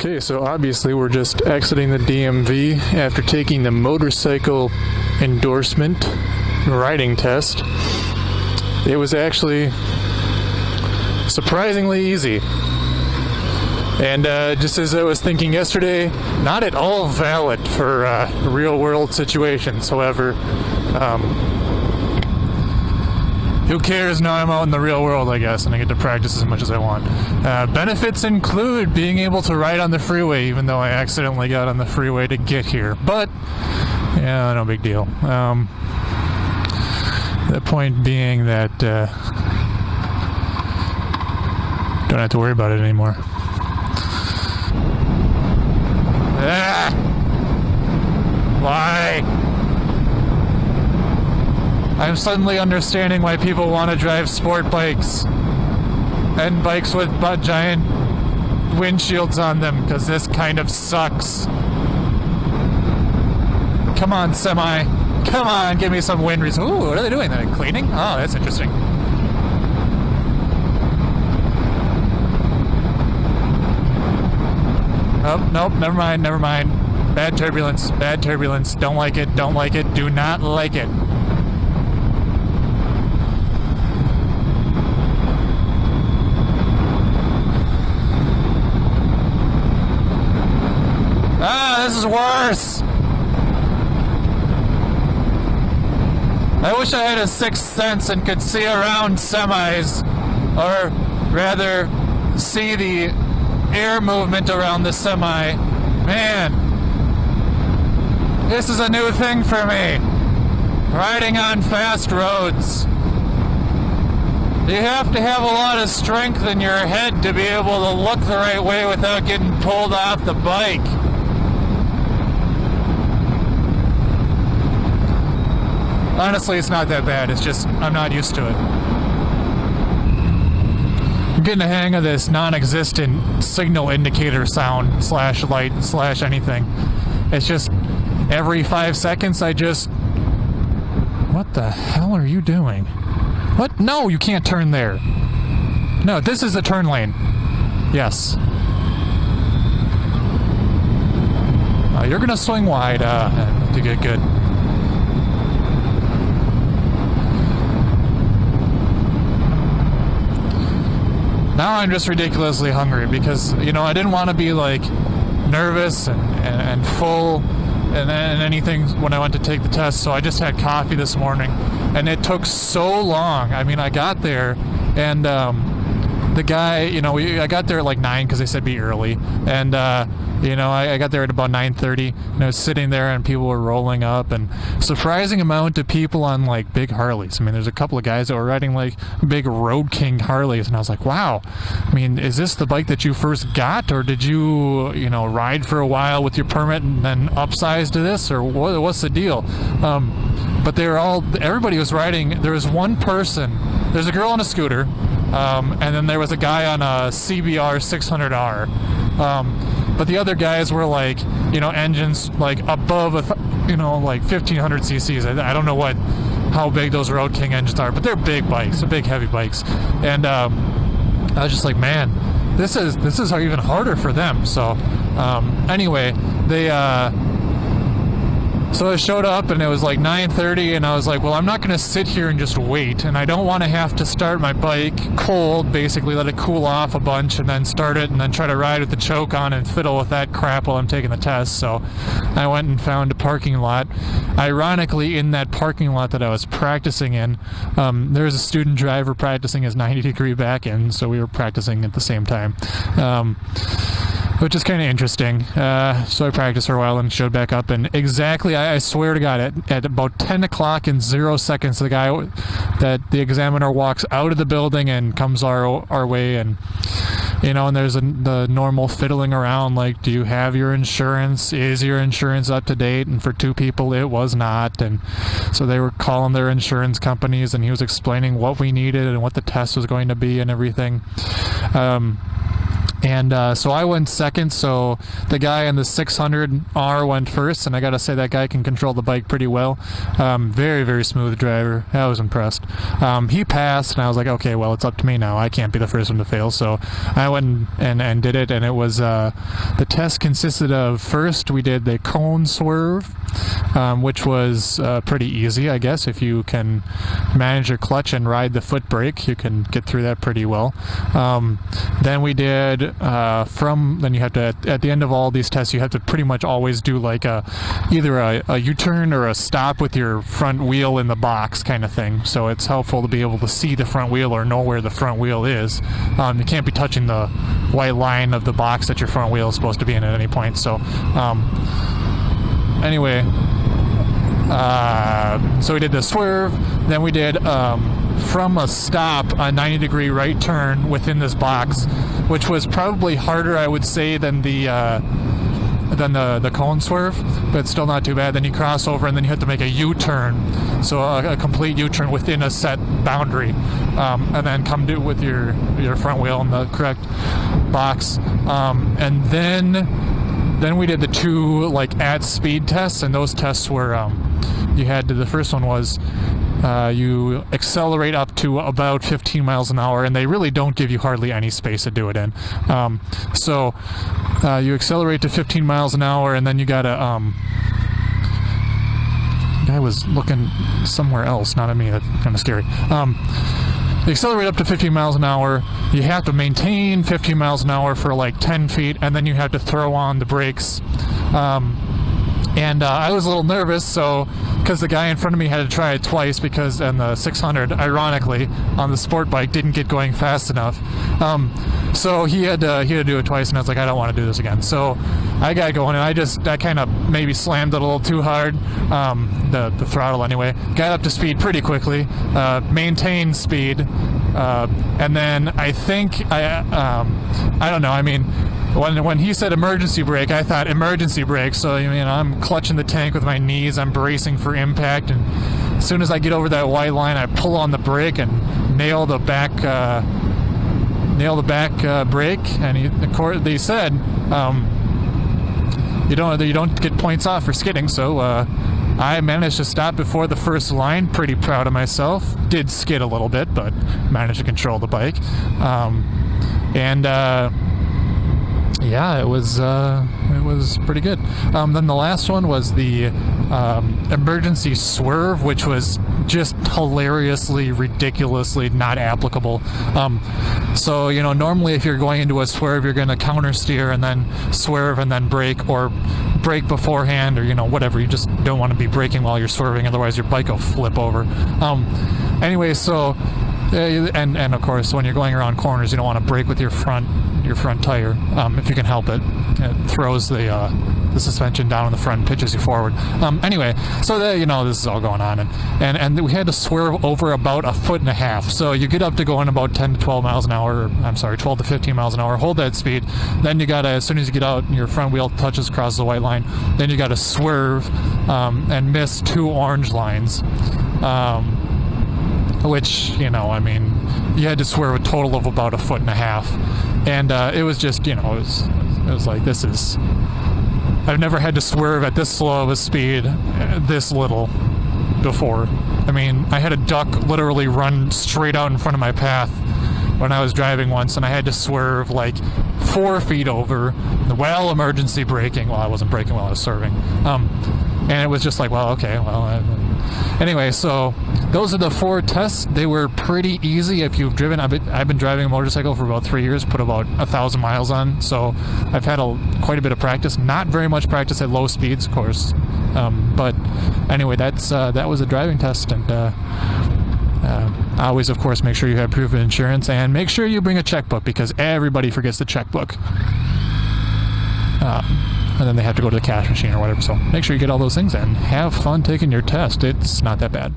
Okay, so obviously we're just exiting the DMV after taking the motorcycle endorsement riding test. It was actually surprisingly easy. And just as I was thinking yesterday, not at all valid for real world situations. However, who cares? Now I'm out in the real world, I guess, and I get to practice as much as I want. Benefits include being able to ride on the freeway, even though I accidentally got on the freeway to get here. But, yeah, no big deal. The point being that don't have to worry about it anymore. Why? I'm suddenly understanding why people want to drive sport bikes and bikes with giant windshields on them, because this kind of sucks. Come on, semi. Come on, give me some wind resistance. Ooh, what are they doing? They're cleaning? Oh, that's interesting. Oh, nope, never mind. Bad turbulence, don't like it, do not like it. Ah, this is worse. I wish I had a sixth sense and could see around semis, or rather, see the air movement around the semi. Man, this is a new thing for me. Riding on fast roads. You have to have a lot of strength in your head to be able to look the right way without getting pulled off the bike. Honestly, it's not that bad. It's just I'm not used to it. I'm getting the hang of this non-existent signal indicator sound / light / anything. It's just every 5 seconds I just... What the hell are you doing? What? No, you can't turn there. No, this is the turn lane. Yes. You're gonna swing wide. To get good. Now I'm just ridiculously hungry because, I didn't want to be like nervous and full and anything when I went to take the test, so I just had coffee this morning, and it took so long. I mean, I got there and the guy, I got there at like 9 because they said be early, and I got there at about 9:30, and I was sitting there and people were rolling up, and surprising amount of people on like big Harleys. I mean, there's a couple of guys that were riding like big Road King Harleys, and I was like, wow. I mean, is this the bike that you first got, or did you ride for a while with your permit and then upsize to this, or what's the deal? But everybody was riding. There was one person. There's a girl on a scooter, and then there was a guy on a CBR 600R. But the other guys were like, engines like above, like 1,500 cc's. I don't know how big those Road King engines are, but they're big bikes, they're big heavy bikes. And I was just like, man, this is even harder for them. So anyway, so I showed up and it was like 9:30, and I was like, well, I'm not going to sit here and just wait, and I don't want to have to start my bike cold, basically let it cool off a bunch and then start it and then try to ride with the choke on and fiddle with that crap while I'm taking the test. So I went and found a parking lot. Ironically, in that parking lot that I was practicing in, there was a student driver practicing his 90-degree back end, so we were practicing at the same time. Which is kind of interesting. So I practiced for a while and showed back up, and exactly, I swear to God, at about 10 o'clock and 0 seconds, the examiner walks out of the building and comes our way, and and there's the normal fiddling around, like, do you have your insurance? Is your insurance up to date? And for 2 people, it was not. And so they were calling their insurance companies, and he was explaining what we needed and what the test was going to be and everything. And so I went second, so the guy in the 600R went first, and I gotta say that guy can control the bike pretty well. Very, very smooth driver. I was impressed. He passed, and I was like, okay, well, it's up to me now. I can't be the first one to fail, so I went and did it, and it was, the test consisted of, first we did the cone swerve, which was pretty easy, I guess. If you can manage your clutch and ride the foot brake, you can get through that pretty well. Then we did then you have to, at the end of all these tests, you have to pretty much always do like either a U-turn or a stop with your front wheel in the box kind of thing. So it's helpful to be able to see the front wheel or know where the front wheel is. You can't be touching the white line of the box that your front wheel is supposed to be in at any point. So anyway, so we did the swerve, then we did from a stop a 90-degree right turn within this box, which was probably harder, I would say, than the cone swerve, but still not too bad. Then you cross over, and then you have to make a U-turn, so a complete U-turn within a set boundary, and then come to it with your front wheel in the correct box, and then we did the two like at speed tests, and those tests were the first one was you accelerate up to about 15 miles an hour, and they really don't give you hardly any space to do it in. So you accelerate to 15 miles an hour, and then you gotta guy was looking somewhere else, not at me. That's kind of scary. You accelerate up to 15 miles an hour. You have to maintain 15 miles an hour for like 10 feet, and then you have to throw on the brakes. And I was a little nervous, so because the guy in front of me had to try it twice, because and the 600, ironically, on the sport bike didn't get going fast enough. So he had to do it twice, and I was like, I don't want to do this again. So I got going, and I kind of maybe slammed it a little too hard, the throttle anyway. Got up to speed pretty quickly, maintained speed, and then I think I don't know. I mean, when he said emergency brake, I thought emergency brake. So I'm clutching the tank with my knees. I'm bracing for impact, and as soon as I get over that white line, I pull on the brake and nail the back brake. And they said you don't get points off for skidding. So I managed to stop before the first line. Pretty proud of myself. Did skid a little bit, but managed to control the bike. Yeah, it was pretty good. Then the last one was the emergency swerve, which was just hilariously, ridiculously not applicable. So normally if you're going into a swerve, you're going to counter steer and then swerve and then brake, or brake beforehand, or whatever. You just don't want to be braking while you're swerving, otherwise your bike will flip over. Anyway, so and of course when you're going around corners, you don't want to brake with your front tire if you can help it. It throws the suspension down in the front and pitches you forward. Anyway, so this is all going on, and we had to swerve over about 1.5 feet. So you get up to going about 10 to 12 miles an hour. I'm sorry, 12 to 15 miles an hour. Hold that speed. Then you gotta, as soon as you get out, your front wheel touches across the white line. Then you gotta swerve and miss 2 orange lines. Which, you had to swerve a total of about 1.5 feet. And it was just, it was like, I've never had to swerve at this slow of a speed, this little, before. I had a duck literally run straight out in front of my path when I was driving once, and I had to swerve like 4 feet over while emergency braking. Well, I wasn't braking while I was swerving. And it was just like, well, okay, well. Anyway, so those are the 4 tests. They were pretty easy if you've driven. I've been driving a motorcycle for about 3 years, put about 1,000 miles on, so I've had quite a bit of practice. Not very much practice at low speeds, of course. But anyway, that was a driving test, and always, of course, make sure you have proof of insurance, and make sure you bring a checkbook, because everybody forgets the checkbook. And then they have to go to the cash machine or whatever. So make sure you get all those things and have fun taking your test. It's not that bad.